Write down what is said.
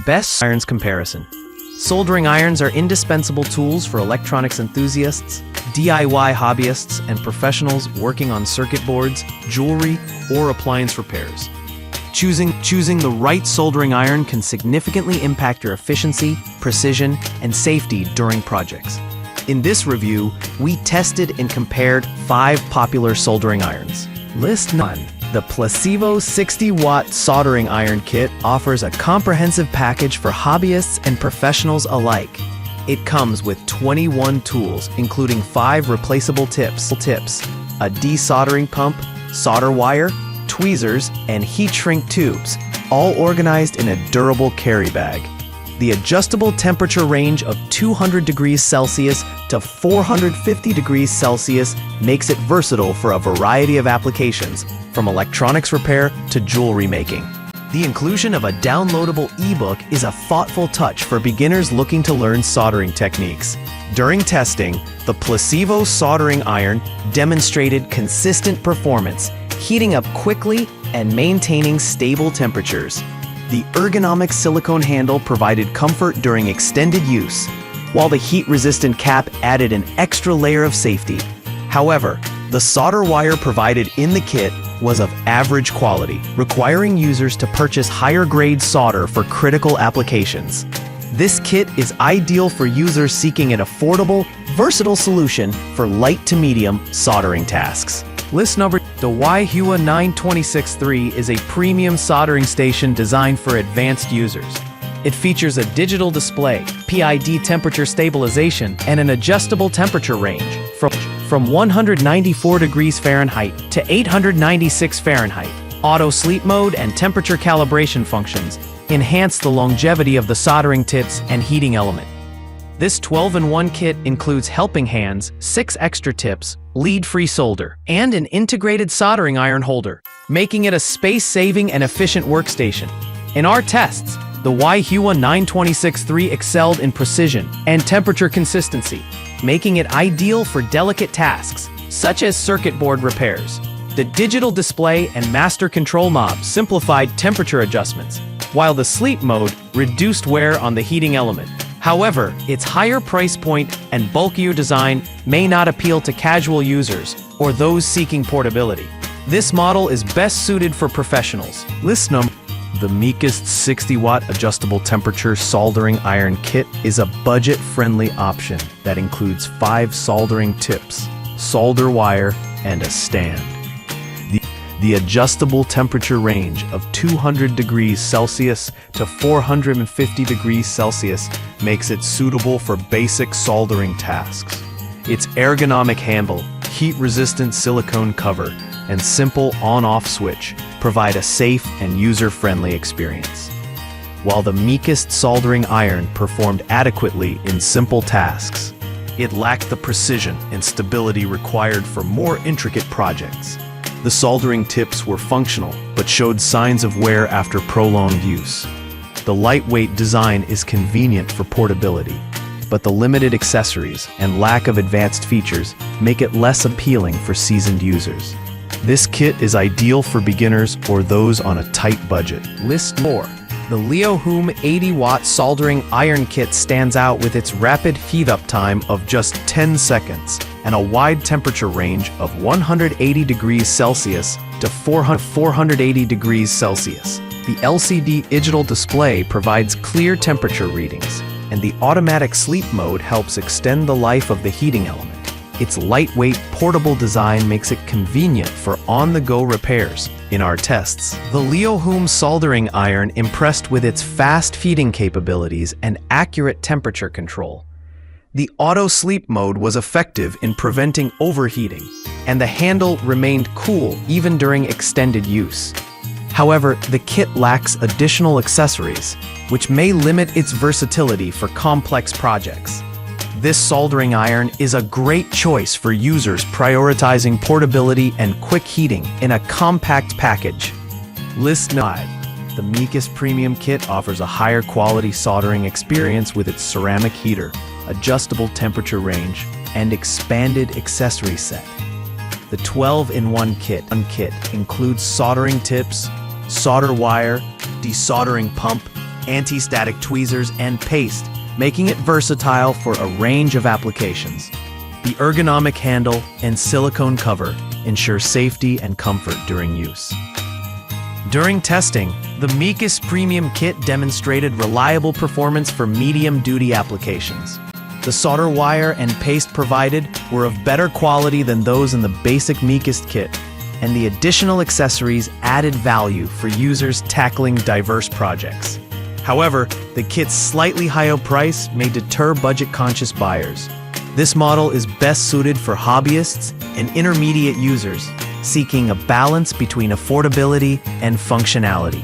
Best irons comparison. Soldering irons are indispensable tools for electronics enthusiasts, DIY hobbyists, and professionals working on circuit boards, jewelry, or appliance repairs. Choosing the right soldering iron can significantly impact your efficiency, precision, and safety during projects. In this review, we tested and compared 5 popular soldering irons. List 1. The Placebo 60-watt soldering iron kit offers a comprehensive package for hobbyists and professionals alike. It comes with 21 tools, including 5 replaceable tips, a desoldering pump, solder wire, tweezers, and heat shrink tubes, all organized in a durable carry bag. The adjustable temperature range of 200 degrees Celsius to 450 degrees Celsius makes it versatile for a variety of applications, from electronics repair to jewelry making. The inclusion of a downloadable ebook is a thoughtful touch for beginners looking to learn soldering techniques. During testing, the Placebo soldering iron demonstrated consistent performance, heating up quickly and maintaining stable temperatures. The ergonomic silicone handle provided comfort during extended use, while the heat-resistant cap added an extra layer of safety. However, the solder wire provided in the kit was of average quality, requiring users to purchase higher-grade solder for critical applications. This kit is ideal for users seeking an affordable, versatile solution for light to medium soldering tasks. List number. The YHWA 926-3 is a premium soldering station designed for advanced users. It features a digital display, PID temperature stabilization, and an adjustable temperature range from 194 degrees Fahrenheit to 896 Fahrenheit. Auto sleep mode and temperature calibration functions enhance the longevity of the soldering tips and heating element. This 12-in-1 kit includes helping hands, 6 extra tips, lead-free solder, and an integrated soldering iron holder, making it a space-saving and efficient workstation. In our tests, the YHWA 926-3 excelled in precision and temperature consistency, making it ideal for delicate tasks, such as circuit board repairs. The digital display and master control knob simplified temperature adjustments, while the sleep mode reduced wear on the heating element. However, its higher price point and bulkier design may not appeal to casual users or those seeking portability. This model is best suited for professionals. List number. The Meikus 60-watt adjustable temperature soldering iron kit is a budget-friendly option that includes 5 soldering tips, solder wire, and a stand. The adjustable temperature range of 200 degrees Celsius to 450 degrees Celsius makes it suitable for basic soldering tasks. Its ergonomic handle, heat-resistant silicone cover, and simple on-off switch provide a safe and user-friendly experience. While the Meikus soldering iron performed adequately in simple tasks, it lacked the precision and stability required for more intricate projects. The soldering tips were functional, but showed signs of wear after prolonged use. The lightweight design is convenient for portability, but the limited accessories and lack of advanced features make it less appealing for seasoned users. This kit is ideal for beginners or those on a tight budget. List 4. The YHWA 80-watt soldering iron kit stands out with its rapid heat-up time of just 10 seconds and a wide temperature range of 180 degrees Celsius to 480 degrees Celsius. The LCD digital display provides clear temperature readings, and the automatic sleep mode helps extend the life of the heating element. Its lightweight, portable design makes it convenient for on-the-go repairs. In our tests, the YHWA soldering iron impressed with its fast feeding capabilities and accurate temperature control. The auto sleep mode was effective in preventing overheating, and the handle remained cool even during extended use. However, the kit lacks additional accessories, which may limit its versatility for complex projects. This soldering iron is a great choice for users prioritizing portability and quick heating in a compact package. List 9. The Meikus Premium kit offers a higher quality soldering experience with its ceramic heater, adjustable temperature range, and expanded accessory set. The 12-in-1 kit includes soldering tips, solder wire, desoldering pump, anti-static tweezers, and paste, making it versatile for a range of applications. The ergonomic handle and silicone cover ensure safety and comfort during use. During testing, the Meikus Premium kit demonstrated reliable performance for medium-duty applications. The solder wire and paste provided were of better quality than those in the basic Meikus kit, and the additional accessories added value for users tackling diverse projects. However, the kit's slightly higher price may deter budget-conscious buyers. This model is best suited for hobbyists and intermediate users seeking a balance between affordability and functionality.